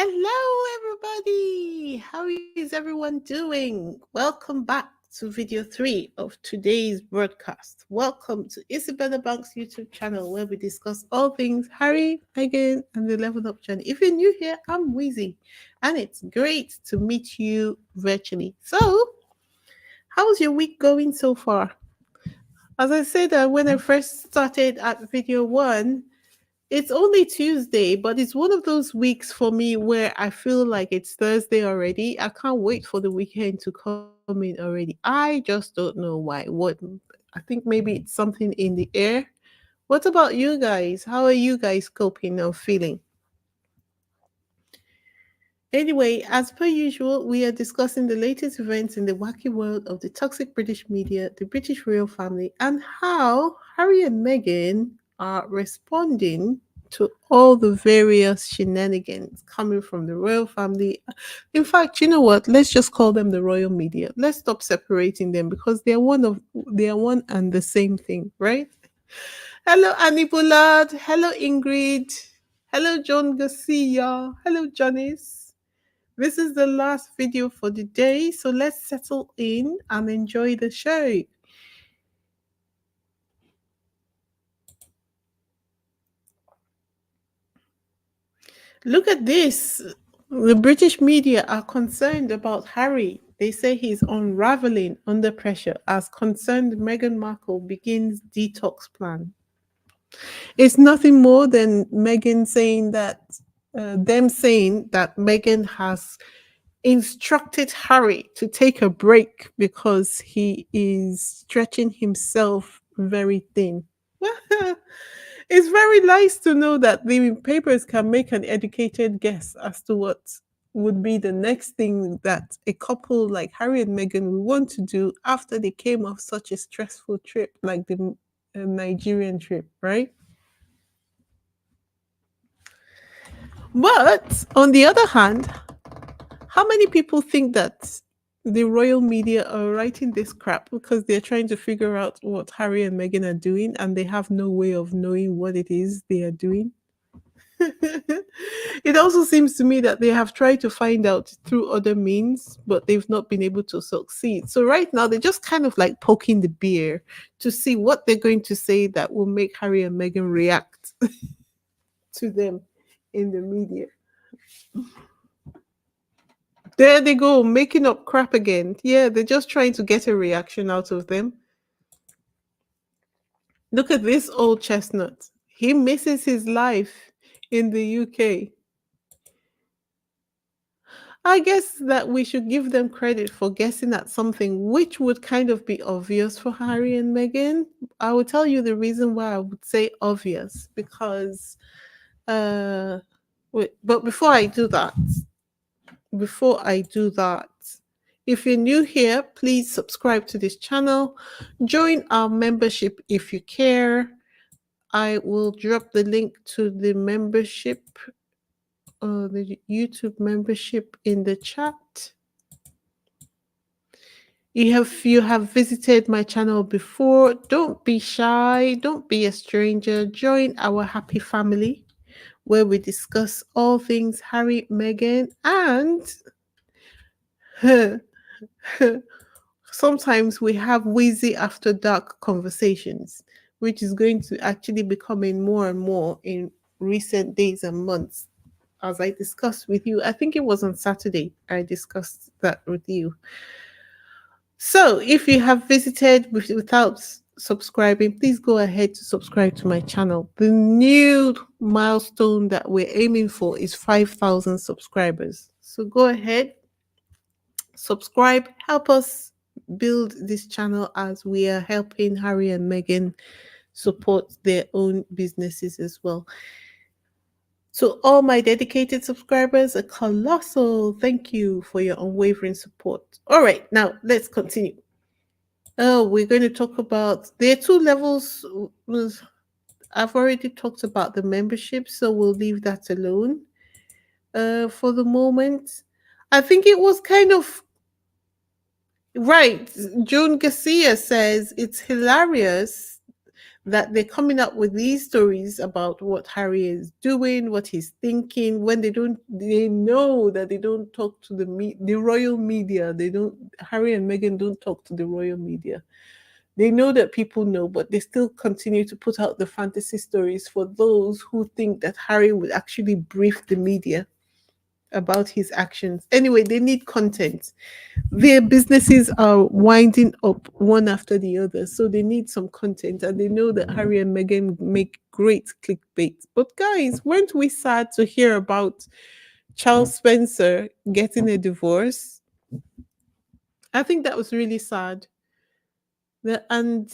Hello, everybody. How is everyone doing? Welcome back to video 3 of today's broadcast. Welcome to Isabella Bank's YouTube channel where we discuss all things Harry, Meghan, and the Level Up journey. If you're new here, I'm Wheezy, and it's great to meet you virtually. So, how's your week going so far? As I said when I first started at video 1, it's only Tuesday, but it's one of those weeks for me where I feel like it's Thursday already. I can't wait for the weekend to come in already. I just don't know why. I think maybe it's something in the air. What about you guys? How are you guys coping or feeling? Anyway, as per usual, we are discussing the latest events in the wacky world of the toxic British media, the British royal family, and how Harry and Meghan are responding to all the various shenanigans coming from the royal family. In fact, you know what? Let's just call them the royal media. Let's stop separating them because they are one and the same thing, right? Hello, Annie Bullard. Hello, Ingrid. Hello, John Garcia. Hello, Janice. This is the last video for the day, so let's settle in and enjoy the show. Look at this. The British media are concerned about Harry. They say he's unraveling under pressure as concerned Meghan Markle begins detox plan. It's nothing more than Meghan saying that, them saying that Meghan has instructed Harry to take a break because he is stretching himself very thin. It's very nice to know that the papers can make an educated guess as to what would be the next thing that a couple like Harry and Meghan will want to do after they came off such a stressful trip like the Nigerian trip, right? But on the other hand, how many people think that the royal media are writing this crap because they're trying to figure out what Harry and Meghan are doing and they have no way of knowing what it is they are doing? It also seems to me that they have tried to find out through other means, but they've not been able to succeed. So right now they're just kind of like poking the bear to see what they're going to say that will make Harry and Meghan react to them in the media. There they go, making up crap again. Yeah, they're just trying to get a reaction out of them. Look at this old chestnut. He misses his life in the UK. I guess that we should give them credit for guessing at something which would kind of be obvious for Harry and Meghan. I will tell you the reason why I would say obvious because uh wait, but before I do that, if you're new here, please subscribe to this channel. Join our membership if you care. I will drop the link to the membership, the YouTube membership in the chat. If you have visited my channel before, don't be shy, don't be a stranger. Join our happy family where we discuss all things Harry, Meghan, and sometimes we have wheezy after dark conversations, which is going to actually becoming more and more in recent days and months. As I discussed with you, I think it was on Saturday, I discussed that with you. So if you have visited without subscribing, please go ahead to subscribe to my channel. The new milestone that we're aiming for is 5,000 subscribers. So go ahead, subscribe, help us build this channel as we are helping Harry and Meghan support their own businesses as well. So, all my dedicated subscribers, a colossal thank you for your unwavering support. All right, now let's continue. Oh, we're going to talk about there are two levels. I've already talked about the membership, so we'll leave that alone for the moment. I think it was kind of right. June Garcia says it's hilarious that they're coming up with these stories about what Harry is doing, what he's thinking, when they know that they don't talk to the royal media. They don't, Harry and Meghan don't talk to the royal media. They know that people know, but they still continue to put out the fantasy stories for those who think that Harry would actually brief the media about his actions. Anyway, they need content. Their businesses are winding up one after the other, so they need some content, and they know that Harry and Meghan make great clickbait. But guys, weren't we sad to hear about Charles Spencer getting a divorce? I think that was really sad. And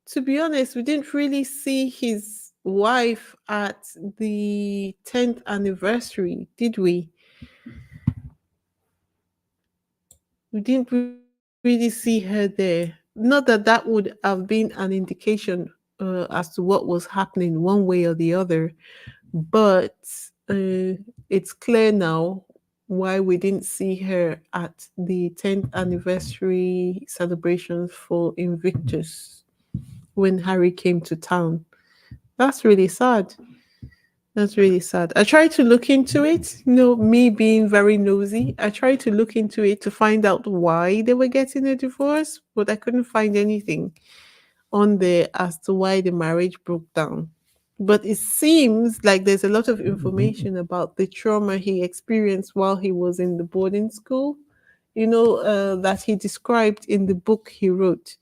to be honest, we didn't really see his wife at the 10th anniversary, did we? We didn't really see her there. Not that that would have been an indication as to what was happening one way or the other, but uh, it's clear now why we didn't see her at the 10th anniversary celebrations for Invictus when Harry came to town. That's really sad. That's really sad. I tried to look into it, me being very nosy. I tried to look into it to find out why they were getting a divorce, but I couldn't find anything on there as to why the marriage broke down. But it seems like there's a lot of information about the trauma he experienced while he was in the boarding school, that he described in the book he wrote.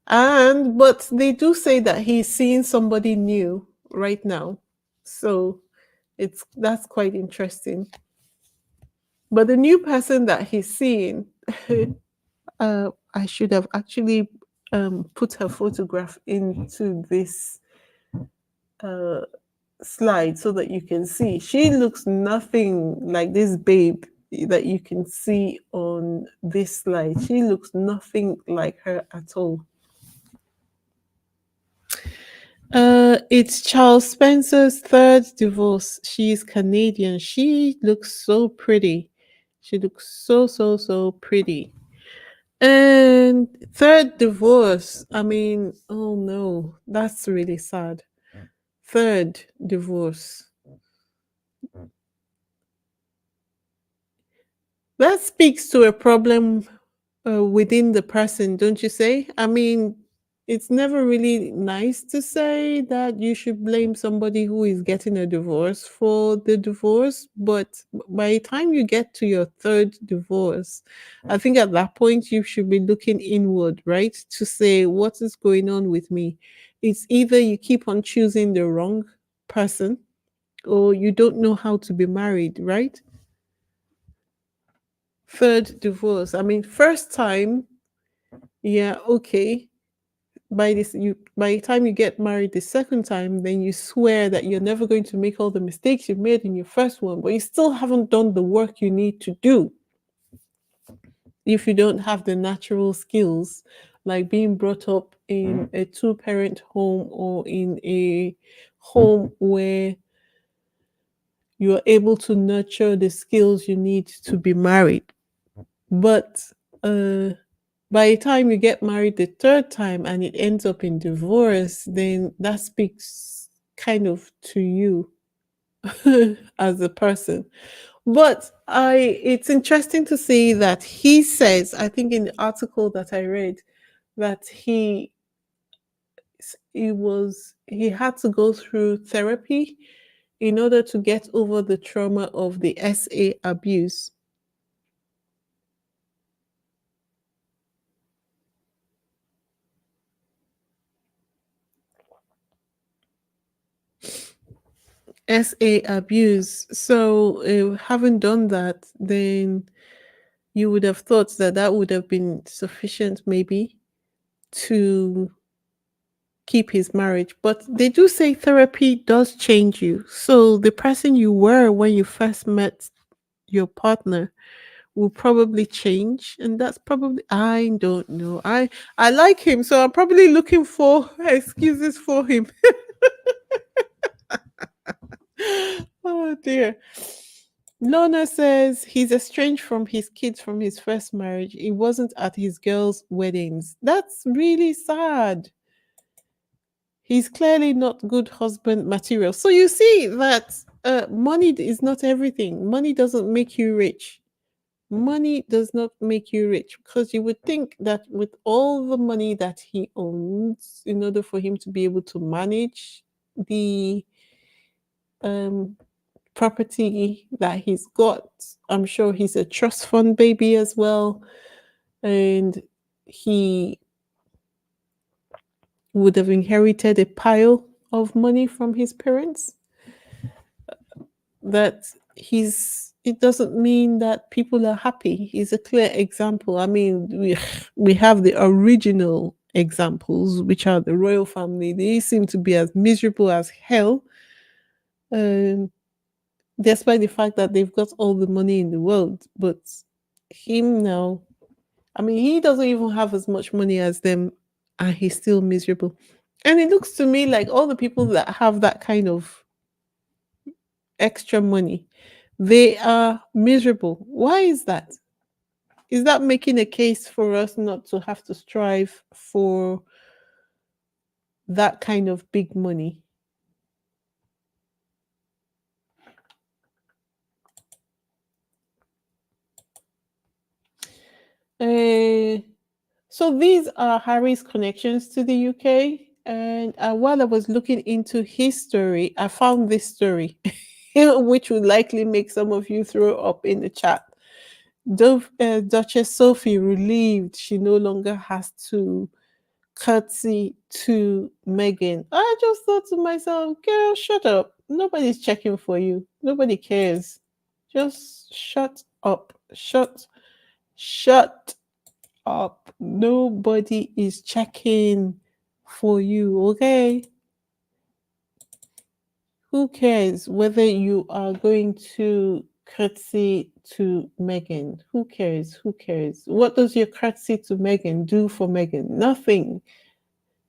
But they do say that he's seeing somebody new right now. So that's quite interesting. But the new person that he's seeing, I should have actually put her photograph into this uh, slide so that you can see. She looks nothing like this babe that you can see on this slide. She looks nothing like her at all. It's Charles Spencer's third divorce. She's Canadian. She looks so pretty. She looks so pretty. And third divorce. I mean, oh no, that's really sad. Third divorce. That speaks to a problem within the person, don't you say? I mean, it's never really nice to say that you should blame somebody who is getting a divorce for the divorce, but by the time you get to your third divorce, I think at that point you should be looking inward, right? To say, what is going on with me? It's either you keep on choosing the wrong person or you don't know how to be married, right? Third divorce. I mean, first time, yeah, okay. By the time you get married the second time, then you swear that you're never going to make all the mistakes you made in your first one, but you still haven't done the work you need to do if you don't have the natural skills, like being brought up in a two-parent home or in a home where you're able to nurture the skills you need to be married. But uh by the time you get married the third time and it ends up in divorce, then that speaks kind of to you as a person. But it's interesting to see that he says, I think in the article that I read, that he had to go through therapy in order to get over the trauma of the SA abuse. SA abuse. So, having done that, then you would have thought that that would have been sufficient, maybe, to keep his marriage. But they do say therapy does change you. So, the person you were when you first met your partner will probably change, and that's probably, I don't know. I like him, so I'm probably looking for excuses for him. Oh dear. Lorna says he's estranged from his kids from his first marriage. He wasn't at his girls' weddings. That's really sad. He's clearly not good husband material. So you see that money is not everything. Money doesn't make you rich. Money does not make you rich, because you would think that with all the money that he owns, in order for him to be able to manage the um, property that he's got, I'm sure he's a trust fund baby as well, and he would have inherited a pile of money from his parents. That he's it doesn't mean that people are happy. He's a clear example. I mean, we have the original examples, which are the royal family. They seem to be as miserable as hell, um, despite the fact that they've got all the money in the world. But him now, I mean, he doesn't even have as much money as them, and he's still miserable. And it looks to me like all the people that have that kind of extra money, they are miserable. Why is that? Is that making a case for us not to have to strive for that kind of big money? Uh, so these are Harry's connections to the UK. And while I was looking into his story, I found this story, which would likely make some of you throw up in the chat. Duchess Sophie relieved she no longer has to curtsy to Megan. I just thought to myself, girl, shut up. Nobody's checking for you. Nobody cares. Just shut up. Shut up. Nobody is checking for you, okay? Who cares whether you are going to curtsy to Megan? Who cares? Who cares? What does your curtsy to Megan do for Megan? Nothing.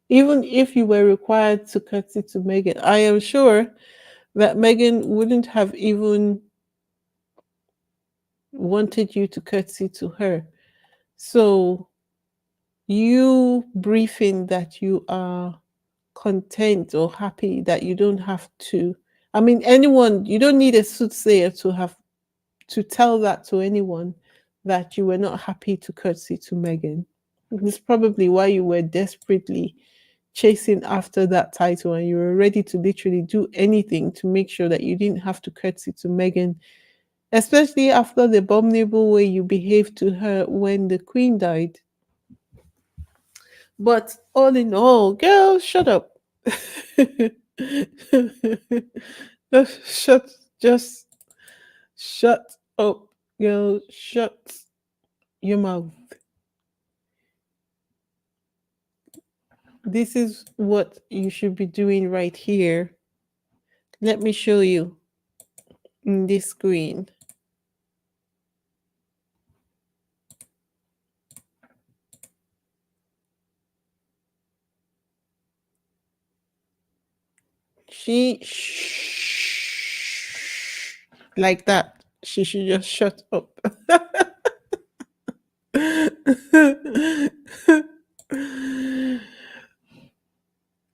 Even if you were required to curtsy to Megan, I am sure that Megan wouldn't have even wanted you to curtsy to her. So, you briefing that you are content or happy that you don't have to. I mean, anyone, you don't need a soothsayer to tell that to anyone that you were not happy to curtsy to Megan. It's probably why you were desperately chasing after that title, and you were ready to literally do anything to make sure that you didn't have to curtsy to Megan, especially after the abominable way you behaved to her when the Queen died. But all in all, girl, shut up. just shut just shut up, girl. Shut your mouth. This is what you should be doing right here. Let me show you in this screen. She like that. She should just shut up.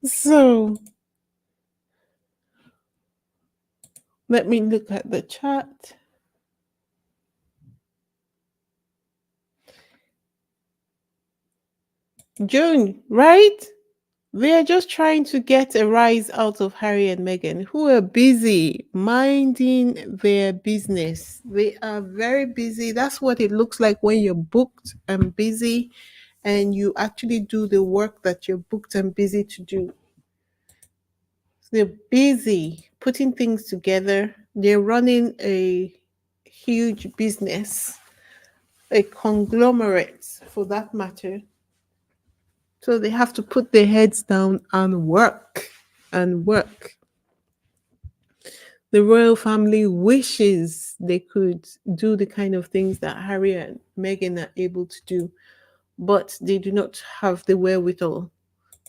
So let me look at the chat. June, right? They are just trying to get a rise out of Harry and Meghan, who are busy minding their business. They are very busy. That's what it looks like when you're booked and busy and you actually do the work that you're booked and busy to do. They're busy putting things together. They're running a huge business, a conglomerate for that matter. So they have to put their heads down and work and work. The royal family wishes they could do the kind of things that Harry and Meghan are able to do, but they do not have the wherewithal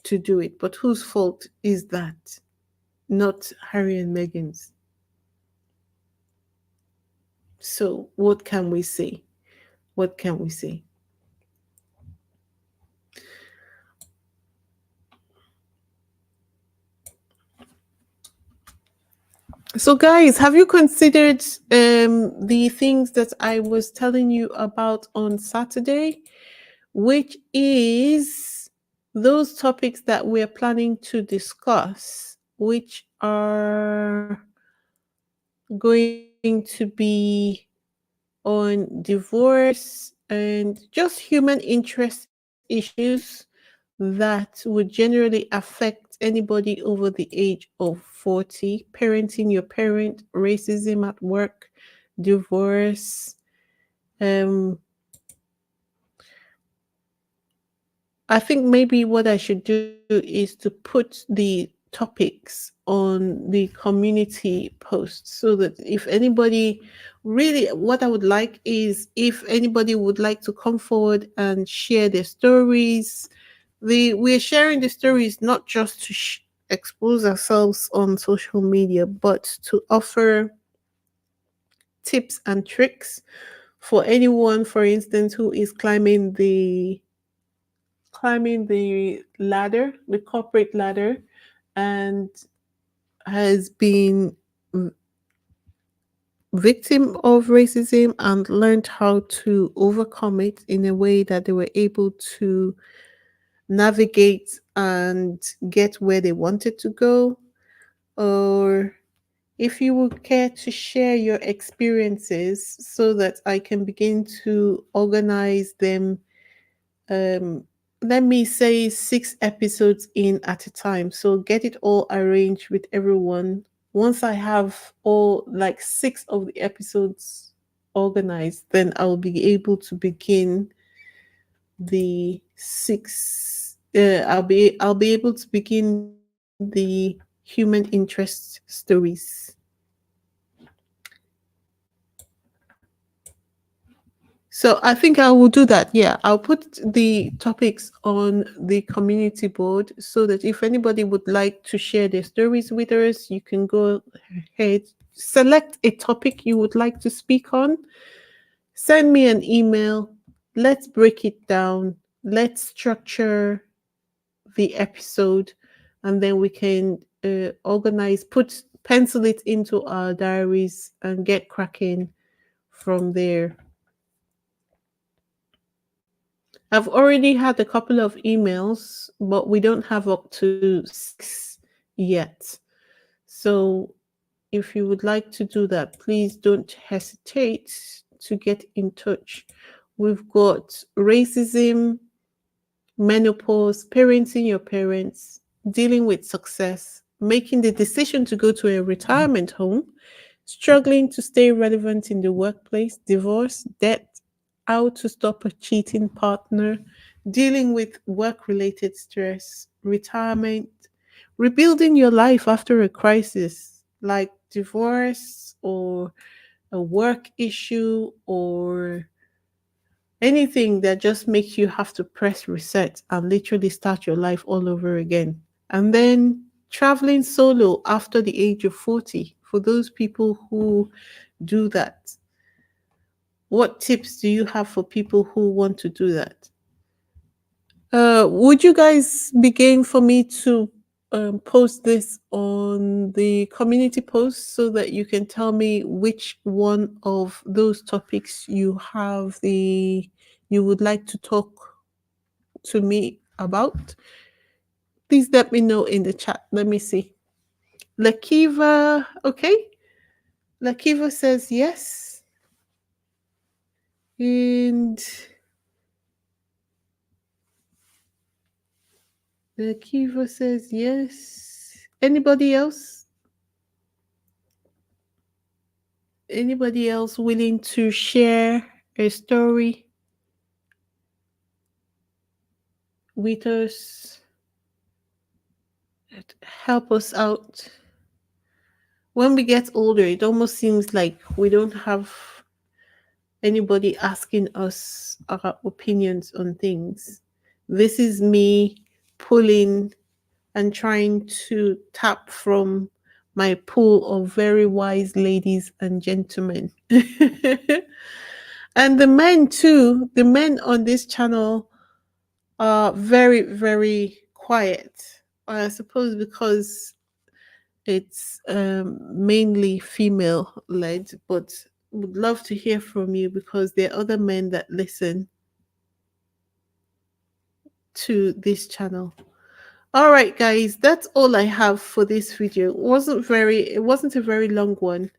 to do it. But whose fault is that? Not Harry and Meghan's. So, what can we say? What can we say? So, guys, have you considered the things that I was telling you about on Saturday, which is those topics that we're planning to discuss, which are going to be on divorce and just human interest issues that would generally affect anybody over the age of 40: parenting your parent, racism at work, divorce. Um, I think maybe what I should do is to put the topics on the community post so that if anybody really, what I would like is if anybody would like to come forward and share their stories. We're sharing the stories not just to expose ourselves on social media, but to offer tips and tricks for anyone, for instance, who is climbing the ladder, the corporate ladder, and has been victim of racism and learned how to overcome it in a way that they were able to navigate and get where they wanted to go. Or if you would care to share your experiences so that I can begin to organize them, um let me say 6 episodes in at a time, so get it all arranged with everyone. Once I have all like 6 of the episodes organized, then I'll be able to begin the six I'll be able to begin the human interest stories. So I think I will do that. Yeah, I'll put the topics on the community board so that if anybody would like to share their stories with us, you can go ahead, select a topic you would like to speak on, send me an email. Let's break it down. Let's structure the episode, and then we can organize, put, pencil it into our diaries, and get cracking from there. I've already had a couple of emails, but we don't have up to 6 yet. So if you would like to do that, please don't hesitate to get in touch. We've got racism, menopause, parenting your parents, dealing with success, making the decision to go to a retirement home, struggling to stay relevant in the workplace, divorce, debt, how to stop a cheating partner, dealing with work related stress, retirement, rebuilding your life after a crisis like divorce or a work issue or anything that just makes you have to press reset and literally start your life all over again. And then traveling solo after the age of 40 for those people who do that. What tips do you have for people who want to do that? Would you guys be game for me to post this on the community post so that you can tell me which one of those topics you would like to talk to me about? Please let me know in the chat. Let me see. Lakiva, okay. Lakiva says yes. And Lakiva says yes. Anybody else? Anybody else willing to share a story with us? Help us out. When we get older, it almost seems like we don't have anybody asking us our opinions on things. This is me pulling and trying to tap from my pool of very wise ladies and gentlemen. And the men too, the men on this channel are very, very quiet. I suppose because it's mainly female led, but would love to hear from you because there are other men that listen to this channel. All right, guys, that's all I have for this video. It wasn't a very long one.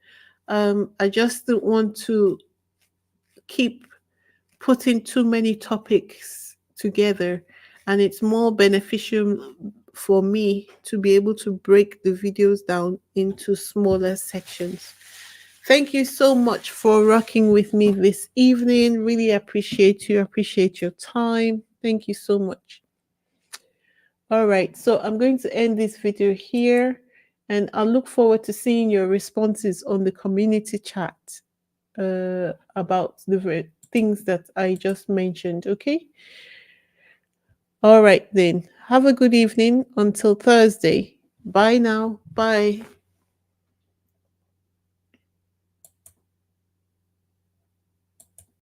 I just don't want to keep putting too many topics together, and it's more beneficial for me to be able to break the videos down into smaller sections. Thank you so much for rocking with me this evening. Really appreciate you. Appreciate your time. Thank you so much. All right, so I'm going to end this video here, and I look forward to seeing your responses on the community chat about the things that I just mentioned. Okay. All right, then. Have a good evening until Thursday. Bye now. Bye.